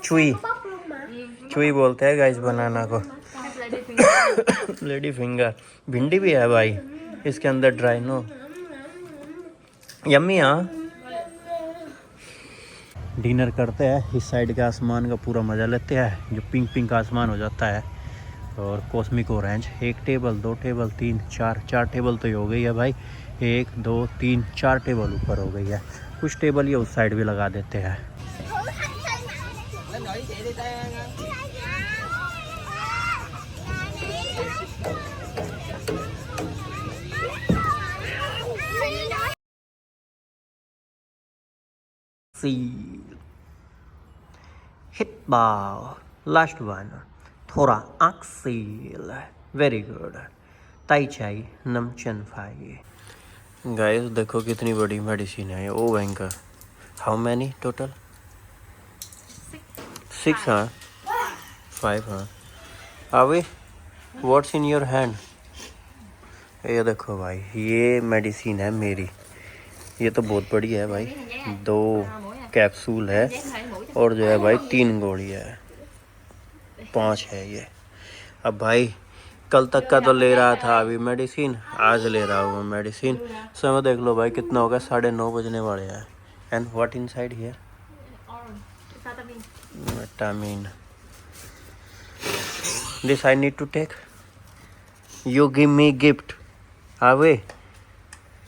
चुई चुई बोलते हैं गाइस बनाना को। Lady finger. भिंडी भी है भाई इसके अंदर, ड्राई नो यम्मी। हाँ, डिनर करते हैं, इस साइड के आसमान का पूरा मज़ा लेते हैं जो पिंक पिंक आसमान हो जाता है, और कॉस्मिक ऑरेंज। एक टेबल, 2 टेबल, 3, 4 टेबल तो ये हो गई है भाई। 1 2 3 4 टेबल ऊपर हो गई है। कुछ टेबल ये उस साइड भी लगा देते हैं। हिट बाव, लास्ट वन, थोड़ा एक्सेल, वेरी गुड। ताई चाई नमचन फाई। गाइस देखो कितनी बड़ी मेडिसिन है। ओ भयंकर। How many total? 6 हाँ, 5 हाँ। अभी व्हाट्स इन योर हैंड? ये देखो भाई, ये मेडिसिन है मेरी। ये तो बहुत बड़ी है भाई। 2 कैप्सूल है और जो है भाई 3 गोली है, 5 है ये। अब भाई कल तक का तो ले रहा था अभी मेडिसिन, आज ले रहा हूँ मेडिसिन। समय देख लो भाई कितना होगा, 9:30 बजने वाले हैं। And what inside here? Vitamin. This I need to take. You give me gift. आवे,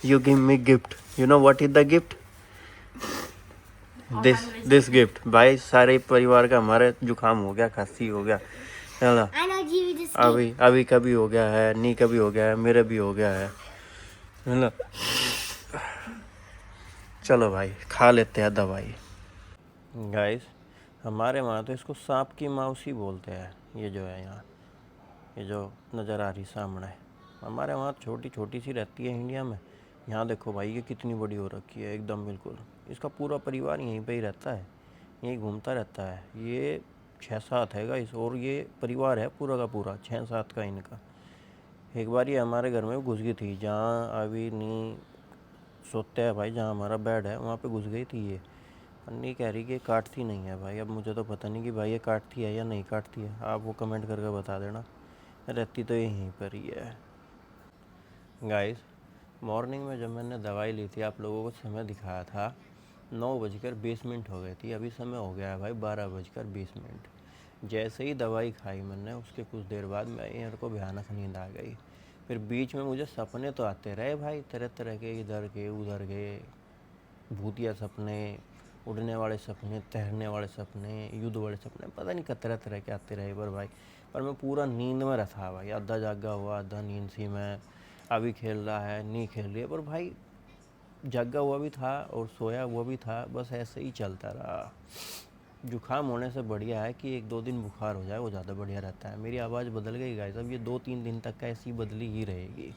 you give me gift. You know what is the gift? This gift भाई, सारे परिवार का हमारे जुकाम हो गया, खांसी हो गया है ना। अभी कभी हो गया है, नी कभी हो गया है, मेरे भी हो गया है ना। चलो भाई खा लेते हैं दवाई। गाइस हमारे वहाँ तो इसको सांप की मौसी बोलते हैं। ये जो है यहाँ, ये जो नज़र आ रही सामने, हमारे वहाँ छोटी छोटी सी रहती है इंडिया में। यहाँ देखो भाई ये कितनी बड़ी हो रखी है एकदम, बिल्कुल। इसका पूरा परिवार यहीं पे ही रहता है, यहीं घूमता रहता है। ये 6-7 है गाइस, और ये परिवार है पूरा का पूरा 6-7 का इनका। एक बार ये हमारे घर में घुस गई थी, जहाँ अभी नी सोते हैं भाई, जहाँ हमारा बेड है वहाँ पे घुस गई थी ये। अन्नी कह रही कि काटती नहीं है भाई। अब मुझे तो पता नहीं कि भाई ये काटती है या नहीं काटती है, आप वो कमेंट करके बता देना। रहती तो यहीं पर ही है। गाइस मॉर्निंग में जब मैंने दवाई ली थी, आप लोगों को समय दिखाया था 9:20 हो गई थी। अभी समय हो गया है भाई 12:20। जैसे ही दवाई खाई मैंने, उसके कुछ देर बाद मेरे को भयानक नींद आ गई। फिर बीच में मुझे सपने तो आते रहे भाई, तरह तरह के, इधर के उधर के, भूतिया सपने, उड़ने वाले सपने, तैरने वाले सपने, युद्ध वाले सपने, पता नहीं तरह तरह के आते रहे पर मैं पूरा नींद में रहा भाई। आधा जागा हुआ, आधा नींद सी में। अभी खेल रहा है, नहीं खेल रही है, पर भाई जागा हुआ भी था और सोया हुआ भी था, बस ऐसे ही चलता रहा। जुकाम होने से बढ़िया है कि 1-2 दिन बुखार हो जाए, वो ज़्यादा बढ़िया रहता है। मेरी आवाज़ बदल गई गाइस, अब ये 2-3 दिन तक का ऐसी बदली ही रहेगी,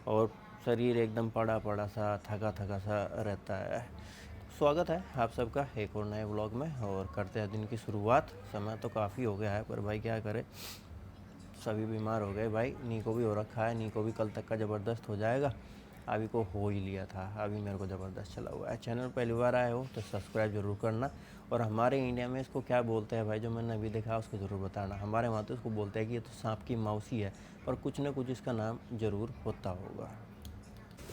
और शरीर एकदम पड़ा पड़ा सा, थका थका सा रहता है। स्वागत है आप सबका एक और नए व्लॉग में, और करते हैं दिन की शुरुआत। समय तो काफ़ी हो गया है, पर भाई क्या करे, सभी बीमार हो गए भाई। नी को भी हो रखा है, नी को भी कल तक का ज़बरदस्त हो जाएगा। अभी को हो ही लिया था, अभी मेरे को ज़बरदस्त चला हुआ है। चैनल पहली बार आए हो तो सब्सक्राइब ज़रूर करना, और हमारे इंडिया में इसको क्या बोलते हैं भाई, जो मैंने अभी देखा उसको ज़रूर बताना। हमारे वहाँ तो इसको बोलते हैं कि ये तो सांप की मौसी है, पर कुछ ना कुछ इसका नाम ज़रूर होता होगा।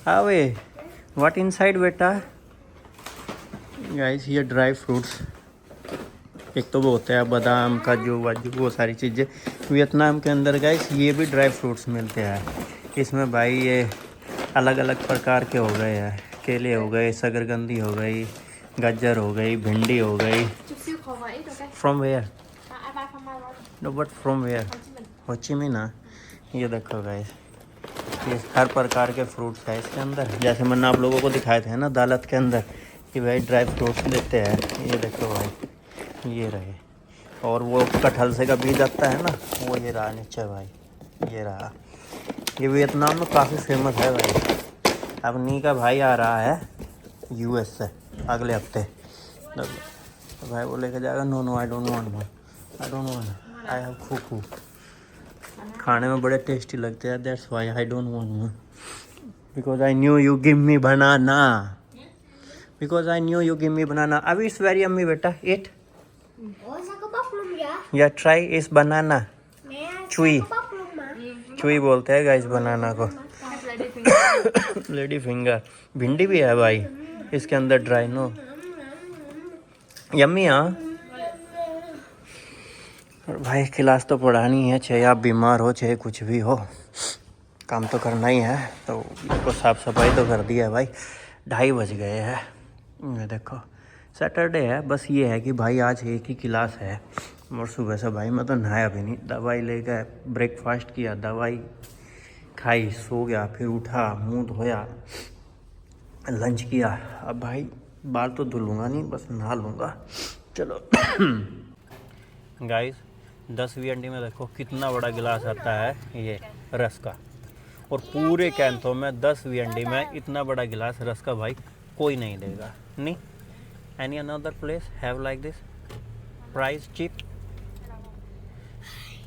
हाँ वे, व्हाट इनसाइड बेटा? गाइस ये ड्राई फ्रूट्स, एक तो वो होता है बादाम, काजू वाजू, वो सारी चीज़ें वियतनाम के अंदर गाइस ये भी ड्राई फ्रूट्स मिलते हैं। इसमें भाई ये अलग अलग प्रकार के हो गए हैं, केले हो गए, शकरकंदी हो गई, गाजर हो गई, भिंडी हो गई। From where? No but from where? Ho Chi मिन ना। ये देखो गाइस, ये हर प्रकार के फ्रूट्स है इसके अंदर। जैसे मैंने आप लोगों को दिखाए थे ना दालत के अंदर कि भाई ड्राई फ्रूट्स देते हैं। ये देखो भाई, ये रहे। और वो कटहल से का बीज आता है ना, वो ये रहा नीचे भाई, ये रहा। ये वियतनाम में काफ़ी फेमस है भाई। अब नी का भाई आ रहा है US से अगले हफ्ते, तो भाई वो लेके जाएगा। No I don't want, I have खूखू। खाने में बड़े टेस्टी लगते हैं, that's why I don't want, because I knew you give me banana, because I knew you give me banana. अभी इट्स वेरी यम्मी बेटा, it Oh, sa ko paplum ya? या try इस बनाना Mea, चुई sa ko paplum ma? चुई बोलते हैं guys बनाना को lady finger भिंडी भी है भाई इसके अंदर ड्राई नो यम्मी हाँ और भाई क्लास तो पढ़ानी है चाहे आप बीमार हो चाहे कुछ भी हो काम तो करना ही है तो इसको साफ़ सफाई तो कर दिया है भाई 2:30 बज गए हैं ये देखो सैटरडे है बस ये है कि भाई आज एक ही क्लास है और सुबह से भाई मैं तो नहाया भी नहीं दवाई लेकर ब्रेकफास्ट किया दवाई खाई सो गया फिर उठा मुंह धोया लंच किया अब भाई बाल तो धुलूँगा नहीं बस नहा लूँगा चलो गाइस 10 वीएनडी में देखो कितना बड़ा गिलास आता है ये रस का और पूरे कैंथो में 10 वीएनडी में इतना बड़ा गिलास रस का भाई कोई नहीं देगा नहीं any another place have like this price cheap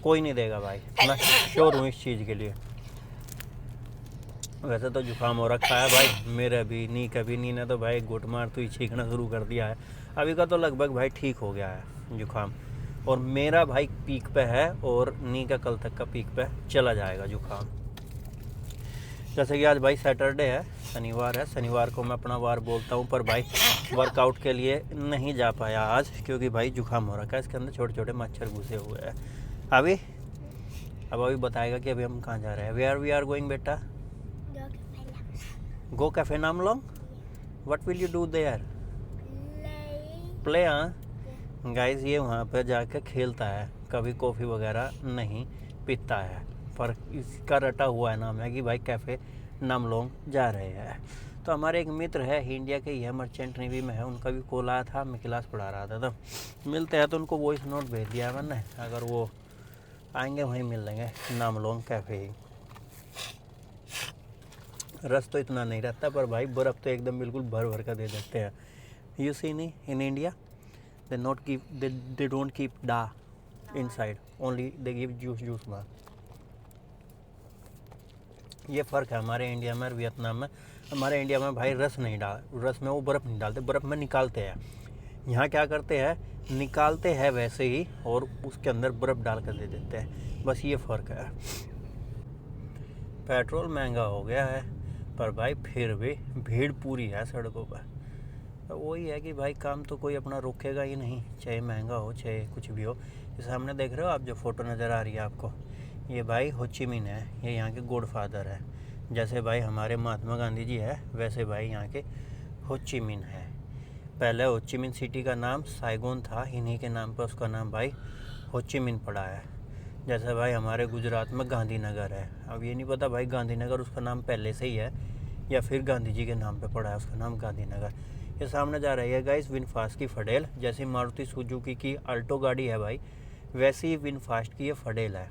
कोई नहीं देगा भाई मैं श्योर हूँ इस चीज़ के लिए वैसे तो जुकाम हो रखा है भाई मेरे भी नी कभी नी ने तो भाई घुट मार तो ही छींकना शुरू कर दिया है अभी का तो लगभग भाई ठीक हो गया है जुकाम और मेरा भाई पीक पे है और नी का कल तक का पीक पे चला जाएगा जुकाम जैसे कि आज भाई सैटरडे है शनिवार को मैं अपना वार बोलता हूँ पर भाई वर्कआउट के लिए नहीं जा पाया आज क्योंकि भाई जुकाम हो रखा है इसके अंदर छोटे छोटे मच्छर घुसे हुए हैं अभी बताएगा कि अभी हम कहाँ जा रहे हैं वेयर वी आर गोइंग बेटा गो कैफे नामलोंग what will you do there play हाँ गाइस ये वहाँ पे जाकर खेलता है कभी कॉफ़ी वगैरह नहीं पीता है पर इसका रटा हुआ है नाम है कि भाई कैफ़े नामलोंग जा रहे हैं तो हमारे एक मित्र है इंडिया के ही है मर्चेंट नेवी में है उनका भी कॉल आया था मैं क्लास पढ़ा रहा था तो मिलते हैं तो उनको वॉइस नोट भेज दिया है मैंने अगर वो आएंगे वहीं मिल लेंगे नामलोंग कैफ़े ही रस तो इतना नहीं रहता पर भाई बर्फ़ तो एकदम बिल्कुल भर भर कर दे देते हैं यू सी नहीं in India they don't keep da inside only they give juice बार ये फ़र्क है हमारे इंडिया में और वियतनाम में हमारे इंडिया में भाई रस में वो बर्फ़ नहीं डालते बर्फ़ में निकालते हैं यहाँ क्या करते हैं निकालते हैं वैसे ही और उसके अंदर बर्फ़ डाल कर दे देते हैं बस ये फ़र्क है पेट्रोल महंगा हो गया है पर भाई फिर भी भीड़ पूरी है सड़कों पर तो वही है कि भाई काम तो कोई अपना रोकेगा ही नहीं चाहे महंगा हो चाहे कुछ भी हो ये सामने देख रहे हो आप जो फ़ोटो नज़र आ रही है आपको ये भाई हो ची मिन है ये यहाँ के गॉडफादर है जैसे भाई हमारे महात्मा गांधी जी है वैसे भाई यहाँ के हो ची मिन है पहले हो ची मिन सिटी का नाम साइगोन था इन्हीं के नाम पर उसका नाम भाई हो ची मिन पड़ा है जैसे भाई हमारे गुजरात में गांधीनगर है अब ये नहीं पता भाई गांधीनगर उसका नाम पहले से ही है या फिर गांधी जी के नाम पे पड़ा है उसका नाम गांधीनगर ये सामने जा रही है गाइस विनफास्ट की फडेल जैसी मारुति सुजुकी की अल्टो गाड़ी है भाई वैसी ही विनफास्ट की ये फडेल है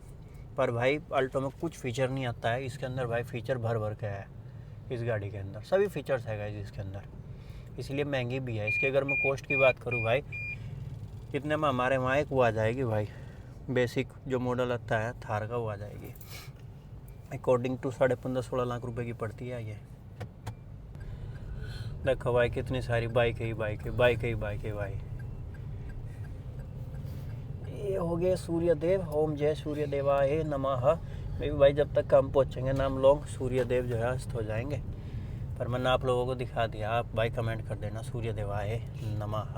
पर भाई अल्टो में कुछ फीचर नहीं आता है इसके अंदर भाई फीचर भर भर के है इस गाड़ी के अंदर सभी फीचर्स है गाइस इसके अंदर इसलिए महंगी भी है इसकी अगर मैं कॉस्ट की बात करूँ भाई इतने में हमारे वहाँ एक वो आ जाएगी भाई बेसिक जो मॉडल आता है थार का वो आ जाएगी अकॉर्डिंग टू 15.5-16 लाख रुपए की पड़ती है ये देखो भाई कितनी सारी बाइक है भाई ये हो गए सूर्यदेव ओम जय सूर्यदेवाय नमः मे भी भाई जब तक हम पहुँचेंगे नामलोंग सूर्यदेव जो है अस्त हो जाएंगे पर मैंने आप लोगों को दिखा दिया आप भाई कमेंट कर देना सूर्यदेवाय नमः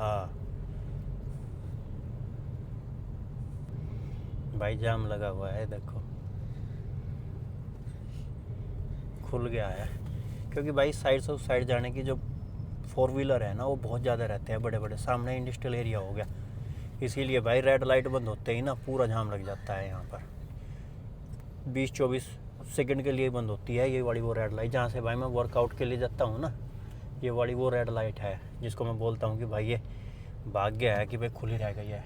भाई जाम लगा हुआ है देखो खुल गया है क्योंकि भाई साइड से उस साइड जाने की जो 4 व्हीलर है ना वो बहुत ज़्यादा रहते हैं बड़े बड़े सामने इंडस्ट्रियल एरिया हो गया इसीलिए भाई रेड लाइट बंद होते ही ना पूरा जाम लग जाता है यहाँ पर 20-24 सेकंड के लिए बंद होती है ये वाली वो रेड लाइट जहाँ से भाई मैं वर्कआउट के लिए जाता हूँ ना ये वाली वो रेड लाइट है जिसको मैं बोलता हूँ कि भाई ये भाग्य है कि भाई खुली रह गई है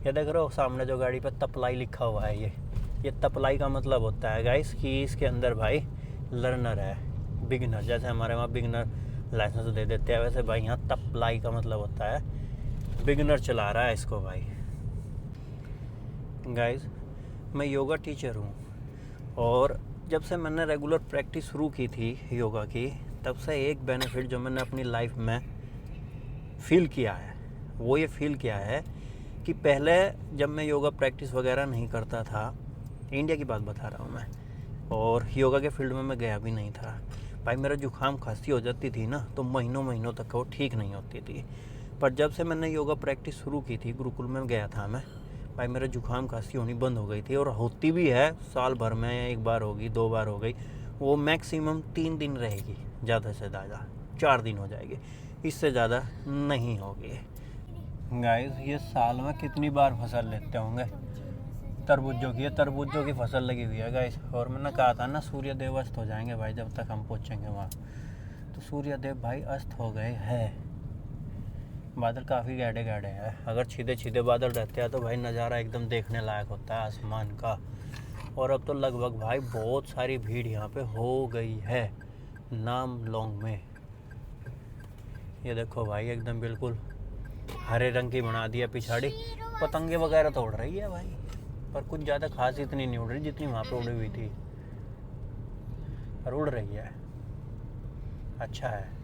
ये देख रहे हो सामने जो गाड़ी पर तपलाई लिखा हुआ है ये तपलाई का मतलब होता है गाइस कि इसके अंदर भाई लर्नर है बिगिनर जैसे हमारे वहाँ बिगिनर लाइसेंस दे देते हैं वैसे भाई यहाँ तपलाई का मतलब होता है बिगिनर चला रहा है इसको भाई गाइस मैं योगा टीचर हूँ और जब से मैंने रेगुलर प्रैक्टिस शुरू की थी योगा की तब से एक बेनिफिट जो मैंने अपनी लाइफ में फील किया है वो ये फील किया है कि पहले जब मैं योगा प्रैक्टिस वगैरह नहीं करता था, इंडिया की बात बता रहा हूँ मैं, और योगा के फील्ड में मैं गया भी नहीं था भाई, मेरा जुकाम खांसी हो जाती थी ना तो महीनों महीनों तक वो ठीक नहीं होती थी। पर जब से मैंने योगा प्रैक्टिस शुरू की थी, गुरुकुल में गया था मैं भाई, मेरा जुकाम खांसी होनी बंद हो गई थी। और होती भी है साल भर में, 1 बार होगी 2 बार हो गई, वो मैक्सिमम 3 दिन रहेगी, ज़्यादा से ज़्यादा 4 दिन हो जाएगी, इससे ज़्यादा नहीं होगी। गाइस ये साल में कितनी बार फसल लेते होंगे तरबूजों की, तरबूजों की फसल लगी हुई है गाइस। और मैंने कहा था ना सूर्य देव अस्त हो जाएंगे भाई जब तक हम पहुँचेंगे वहाँ, तो सूर्य देव भाई अस्त हो गए हैं। बादल काफ़ी गाढ़े गाढ़े हैं, अगर सीधे सीधे बादल रहते हैं तो भाई नज़ारा एकदम देखने लायक होता है आसमान का। और अब तो लगभग भाई बहुत सारी भीड़ यहाँ पे हो गई है नाम लोंग में। ये देखो भाई एकदम बिल्कुल हरे रंग की बना दिया पिछाड़ी, पतंगे वगैरह तो उड़ रही है भाई, पर कुछ ज़्यादा खास इतनी नहीं उड़ रही जितनी वहाँ पे उड़ी हुई थी, पर उड़ रही है, अच्छा है।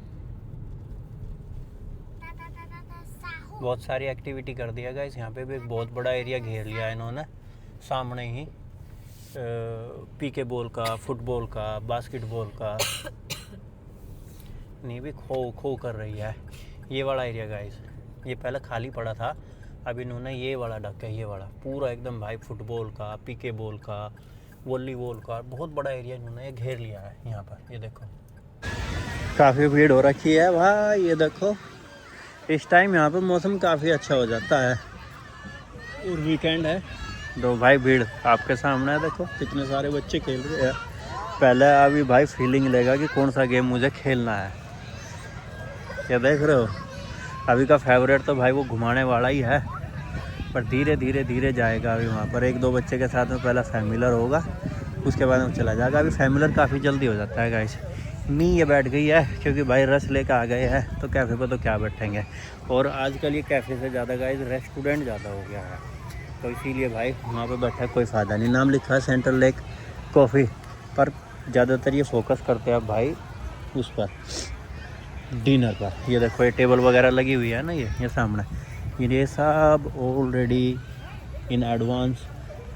बहुत सारी एक्टिविटी कर दिया गाइस, यहाँ पे भी एक बहुत बड़ा एरिया घेर लिया है इन्होंने, सामने ही पीके बॉल का, फुटबॉल का, बास्केटबॉल का नहीं भी खो कर रही है। ये वाला एरिया गाइस, ये पहले खाली पड़ा था, अब इन्होंने ये वाला ढका है, ये वाला पूरा एकदम भाई फुटबॉल का, पीके बॉल का, वॉलीबॉल का बहुत बड़ा एरिया इन्होंने घेर लिया है यहाँ पर। ये देखो काफ़ी भीड़ हो रखी है भाई, ये देखो इस टाइम यहाँ पे मौसम काफ़ी अच्छा हो जाता है और वीकेंड है तो भाई भीड़ आपके सामने है, देखो कितने सारे बच्चे खेल रहे हैं। पहले अभी भाई फीलिंग लेगा कि कौन सा गेम मुझे खेलना है, क्या देख रहे हो। अभी का फेवरेट तो भाई वो घुमाने वाला ही है, पर धीरे धीरे धीरे जाएगा अभी वहाँ पर। 1-2 बच्चे के साथ में पहला फैमिलर होगा, उसके बाद में चला जाएगा। अभी फैमिलर काफ़ी जल्दी हो जाता है गाइस। नी ये बैठ गई है क्योंकि भाई रस लेकर आ गए हैं, तो कैफ़े पर तो क्या बैठेंगे। और आजकल ये कैफ़े से ज़्यादा गाइस रेस्टोरेंट ज़्यादा हो गया है, तो इसीलिए भाई वहाँ पे बैठा कोई फ़ायदा नहीं। नाम लिखा है सेंट्रल लेक कॉफ़ी, पर ज़्यादातर ये फोकस करते हैं भाई उस पर डिनर पर। ये देखो ये टेबल वगैरह लगी हुई है ना, ये सामने ये सब ऑलरेडी इन एडवांस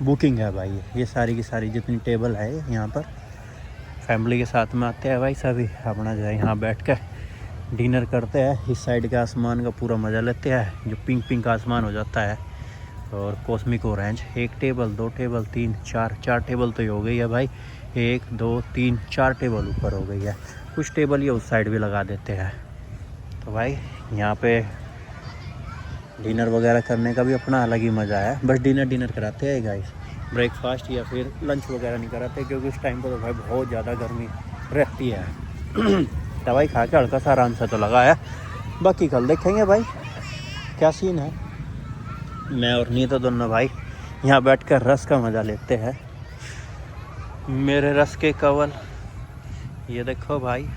बुकिंग है भाई। ये सारी की सारी जितनी टेबल है यहाँ पर फैमिली के साथ में आते हैं भाई सभी, अपना जो है यहाँ बैठ कर डिनर करते हैं। इस साइड के आसमान का पूरा मज़ा लेते हैं, जो पिंक पिंक आसमान हो जाता है, और cosmic orange. 1 table 2 table 3 4 table तो हो गई है भाई, 1 2 3 4 टेबल ऊपर हो गई है। कुछ टेबल ये उस साइड भी लगा देते हैं, तो भाई यहाँ पे डिनर वगैरह करने का भी अपना अलग ही मज़ा है। बस डिनर कराते हैं गाइस, ब्रेकफास्ट या फिर लंच वगैरह नहीं कराते, क्योंकि उस टाइम पर तो भाई बहुत ज़्यादा गर्मी रहती है। दवाई खा के हल्का सा आराम से तो लगा है, बाकी कल देखेंगे भाई क्या सीन है। मैं और नीता दोनों भाई यहाँ बैठकर रस का मज़ा लेते हैं। मेरे रस के कवल ये देखो भाई,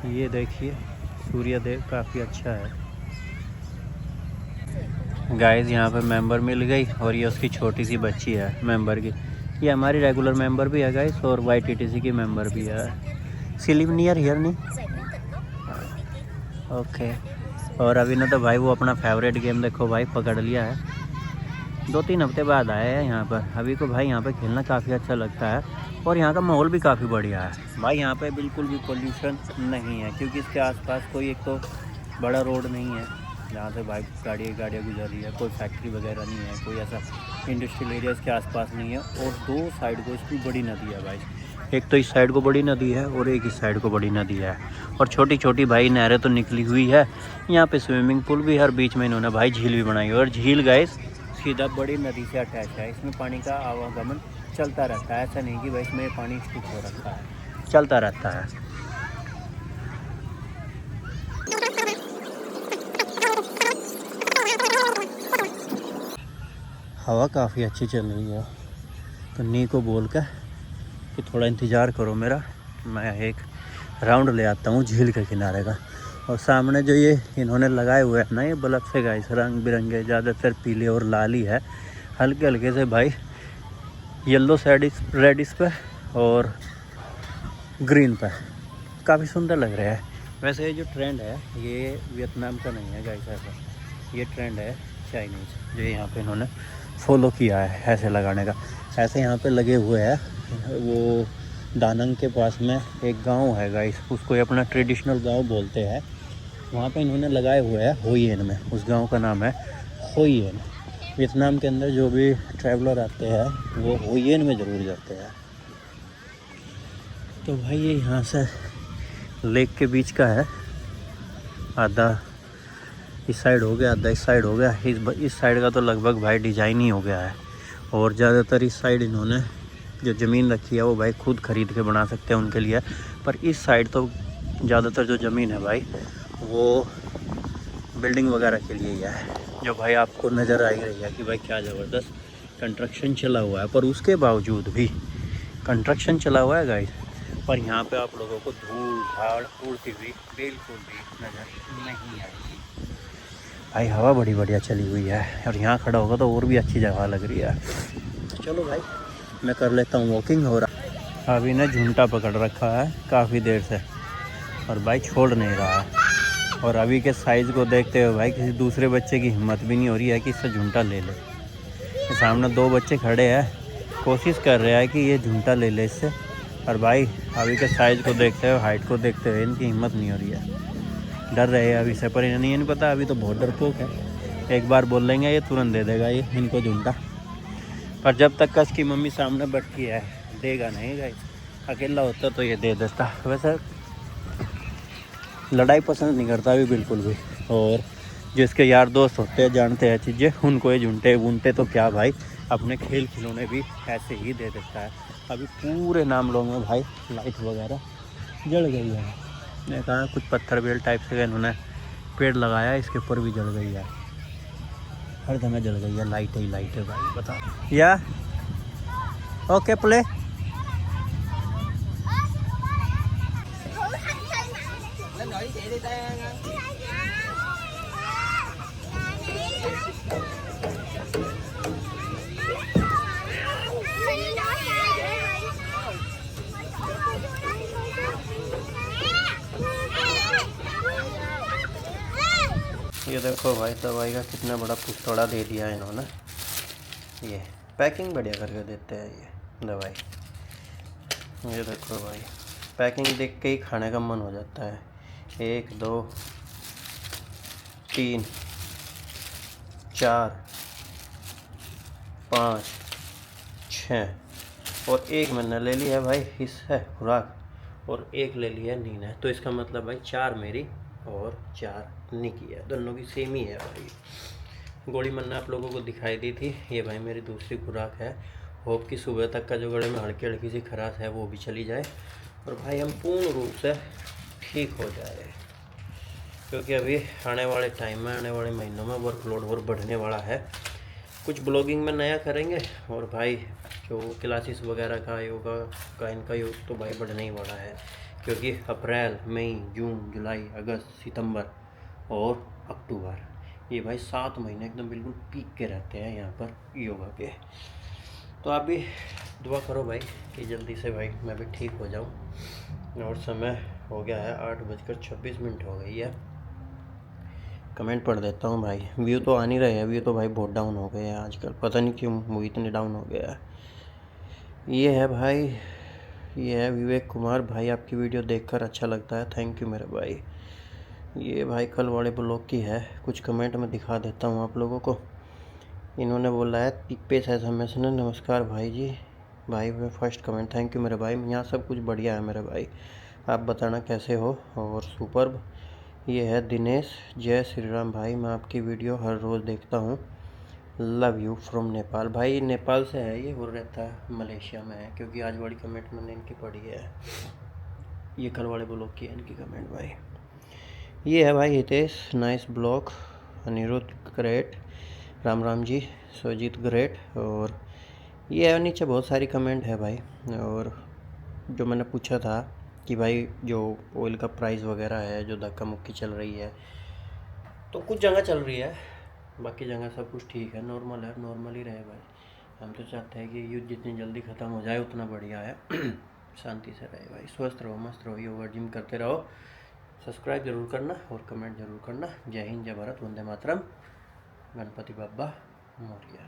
ये देखिए सूर्य देव काफ़ी अच्छा है गाइस। यहाँ पे मेंबर मिल गई, और ये उसकी छोटी सी बच्ची है मेंबर की। ये हमारी रेगुलर मेंबर भी है गाइस, और YTTC की मेंबर भी है। स्लीप नियर हियर नहीं ओके। और अभी ना तो भाई वो अपना फेवरेट गेम देखो भाई पकड़ लिया है, 2-3 हफ्ते बाद आए हैं यहाँ पर। अभी को भाई यहाँ पे खेलना काफ़ी अच्छा लगता है, और यहाँ का माहौल भी काफ़ी बढ़िया है भाई। यहाँ पे बिल्कुल भी पोल्यूशन नहीं है, क्योंकि इसके आसपास कोई एक तो बड़ा रोड नहीं है जहाँ से भाई गाड़ियाँ गुजर रही है, कोई फैक्ट्री वगैरह नहीं है, कोई ऐसा इंडस्ट्रियल एरिया इसके आसपास नहीं है। और 2 साइड को इसकी बड़ी नदी है भाई, एक तो इस साइड को बड़ी नदी है और एक इस साइड को बड़ी नदी है, और छोटी छोटी भाई नहरें तो निकली हुई है। यहाँ पे स्विमिंग पूल भी, हर बीच में इन्होंने भाई झील भी बनाई है, और झील गाइस सीधा बड़ी नदी से अटैच है। इसमें पानी का आवागमन चलता रहता है, ऐसा नहीं कि भाई इसमें पानी स्टिक हो रखा है, चलता रहता है। हवा काफ़ी अच्छी चल रही है, तो नी को बोल कर कि थोड़ा इंतज़ार करो मेरा, मैं एक राउंड ले आता हूँ झील के किनारे का। और सामने जो ये इन्होंने लगाए हुए हैं ना ये बल्ब से गाइस, रंग बिरंगे, ज़्यादातर पीले और लाल ही है, हल्के हल्के से भाई येलो साइड रेड इस पर और ग्रीन पर, काफ़ी सुंदर लग रहा है। वैसे ये जो ट्रेंड है ये वियतनाम का नहीं है गाइस, ऐसा ये ट्रेंड है चाइनीज़, जो यहाँ पे इन्होंने फॉलो किया है ऐसे लगाने का। ऐसे यहाँ पे लगे हुए हैं, वो दानंग के पास में एक गांव है गाइस, उसको ये अपना ट्रेडिशनल गांव बोलते हैं। वहाँ पे इन्होंने लगाए हुए हैं होइएन में, उस गांव का नाम है होइएन। वियतनाम के अंदर जो भी ट्रैवलर आते हैं वो होइएन में ज़रूर जाते हैं। तो भाई ये यहाँ से लेक के बीच का है, आधा इस साइड हो गया, आधा इस साइड हो गया। इस साइड का तो लगभग भाई डिज़ाइन ही हो गया है, और ज़्यादातर इस साइड इन्होंने जो ज़मीन रखी है वो भाई खुद ख़रीद के बना सकते हैं उनके लिए। पर इस साइड तो ज़्यादातर जो ज़मीन है भाई वो बिल्डिंग वगैरह के लिए ही है, जो भाई आपको नज़र आ ही रही है कि भाई क्या ज़बरदस्त कंस्ट्रक्शन चला हुआ है। पर उसके बावजूद भी कंस्ट्रक्शन चला हुआ है गाइस, पर यहाँ पे आप लोगों को धूल झाड़ उड़ती हुई बिल्कुल भी नज़र नहीं आएगी। भाई हवा बड़ी बढ़िया चली हुई है, और यहाँ खड़ा होगा तो और भी अच्छी जगह लग रही है। चलो भाई मैं कर लेता हूँ वॉकिंग। और अभी ने झूंटा पकड़ रखा है काफ़ी देर से, और भाई छोड़ नहीं रहा है। और अभी के साइज़ को देखते हुए भाई किसी दूसरे बच्चे की हिम्मत भी नहीं हो रही है कि इससे झूंटा ले ले। सामने 2 बच्चे खड़े हैं, कोशिश कर रहे हैं कि ये झूंटा ले ले इससे, और भाई अभी के साइज़ को देखते हुए, हाइट को देखते हुए इनकी हिम्मत नहीं हो रही है। डर रहे हैं अभी से, पर इन्हें नहीं पता, अभी तो बहुत डरपोक है। एक बार बोल लेंगे ये तुरंत दे देगा ये इनको झूंटा, पर जब तक कस की मम्मी सामने बैठी है देगा नहीं गाइस। अकेला होता तो ये दे देता। वैसे लड़ाई पसंद नहीं करता अभी बिल्कुल भी, और जो इसके यार दोस्त होते हैं जानते हैं चीज़ें, उनको ये झूंटे वूंटे तो क्या भाई अपने खेल खिलौने भी ऐसे ही दे देता है। अभी पूरे नामलों में भाई लाइट वगैरह जल गई है। मैंने कहा कुछ पत्थर बेल टाइप से इन्होंने पेड़ लगाया, इसके ऊपर भी जल गई है, हर जगह जल गई है, लाइट ही लाइट है भाई। बता या ओके प्ले। ये देखो भाई दवाई का कितना बड़ा पुस्तौड़ा दे दिया है इन्होंने। ये पैकिंग बढ़िया करके देते हैं ये दवाई। ये देखो भाई पैकिंग देख के ही खाने का मन हो जाता है। 1 2 3 4 5 6 और एक मैंने ले लिया भाई हिस्सा खुराक, और एक ले लिया नींद है। तो इसका मतलब भाई 4 मेरी और 4 निकी है, दोनों की सेम ही है भाई। गोली मैंने आप लोगों को दिखाई दी थी, ये भाई मेरी दूसरी खुराक है। होप कि सुबह तक का जो गले में हल्की हल्की सी खराश है वो भी चली जाए, और भाई हम पूर्ण रूप से ठीक हो जाए। क्योंकि अभी आने वाले टाइम में, आने वाले महीनों में वर्कलोड और बढ़ने वाला है। कुछ ब्लॉगिंग में नया करेंगे, और भाई जो क्लासेस वगैरह का योगा का इनका योग तो भाई बढ़ने ही वाला है। क्योंकि अप्रैल मई जून जुलाई अगस्त सितंबर और अक्टूबर, ये भाई 7 महीने एकदम बिल्कुल पीक के रहते हैं यहाँ पर योगा के। तो आप भी दुआ करो भाई कि जल्दी से भाई मैं भी ठीक हो जाऊँ। और समय हो गया है 8:26 हो गई है। कमेंट पढ़ देता हूँ भाई। व्यू तो आ नहीं रहे हैं, व्यू तो भाई बहुत डाउन हो गए हैं आजकल, पता नहीं क्यों वो इतने डाउन हो गया है। ये है भाई, ये है विवेक कुमार भाई, आपकी वीडियो देखकर अच्छा लगता है, थैंक यू मेरे भाई। ये भाई कल वाले ब्लॉग की है, कुछ कमेंट में दिखा देता हूँ आप लोगों को। इन्होंने बोला है तिप्पेश SMS ने, नमस्कार भाई जी। भाई मैं फर्स्ट कमेंट, थैंक यू मेरे भाई। यहाँ सब कुछ बढ़िया है मेरे भाई, आप बताना कैसे हो। और सुपर्ब। ये है दिनेश, जय श्री राम भाई, मैं आपकी वीडियो हर रोज़ देखता हूँ, लव यू फ्रॉम नेपाल। भाई नेपाल से है ये, और रहता है मलेशिया में है, क्योंकि आज वाली कमेंट मैंने इनकी पढ़ी है, ये कल वाले ब्लॉग की है इनकी कमेंट भाई। ये है भाई Hitesh, nice blog. Aniruddh great, Ram Ram ji, Sujit great. और ये है नीचे बहुत सारी कमेंट है भाई। और जो मैंने पूछा था कि भाई जो ऑयल का प्राइस वगैरह है, जो धक्का मुक्की चल रही है, तो कुछ जगह चल रही है, बाकी जगह सब कुछ ठीक है, नॉर्मल है, नॉर्मल ही रहे भाई। हम तो चाहते हैं कि युद्ध जितनी जल्दी ख़त्म हो जाए उतना बढ़िया है। शांति से रहे भाई, स्वस्थ रहो, मस्त रहो, योगा जिम करते रहो, सब्सक्राइब जरूर करना और कमेंट जरूर करना। जय हिंद, जय भारत, वंदे मातरम, गणपति बाबा मोरया।